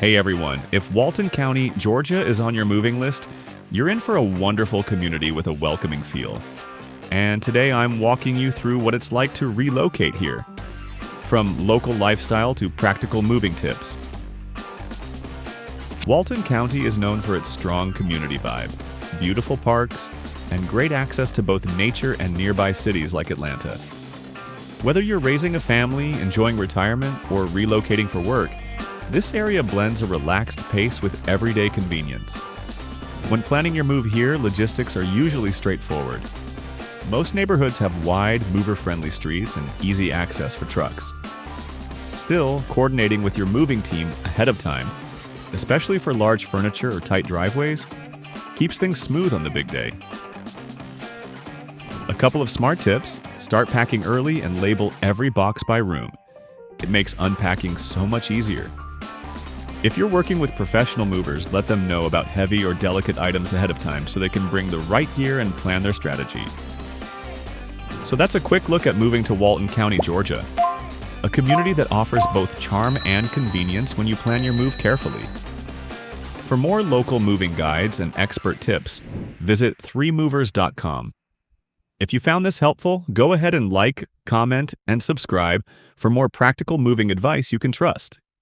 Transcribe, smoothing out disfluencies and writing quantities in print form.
Hey everyone, if Walton County, Georgia is on your moving list, you're in for a wonderful community with a welcoming feel. And today I'm walking you through what it's like to relocate here. From local lifestyle to practical moving tips. Walton County is known for its strong community vibe, beautiful parks, and great access to both nature and nearby cities like Atlanta. Whether you're raising a family, enjoying retirement, or relocating for work, this area blends a relaxed pace with everyday convenience. When planning your move here, logistics are usually straightforward. Most neighborhoods have wide, mover-friendly streets and easy access for trucks. Still, coordinating with your moving team ahead of time, especially for large furniture or tight driveways, keeps things smooth on the big day. A couple of smart tips: start packing early and label every box by room. It makes unpacking so much easier. If you're working with professional movers, let them know about heavy or delicate items ahead of time so they can bring the right gear and plan their strategy. So that's a quick look at moving to Walton County, Georgia, a community that offers both charm and convenience when you plan your move carefully. For more local moving guides and expert tips, visit 3movers.com. If you found this helpful, go ahead and like, comment, and subscribe for more practical moving advice you can trust.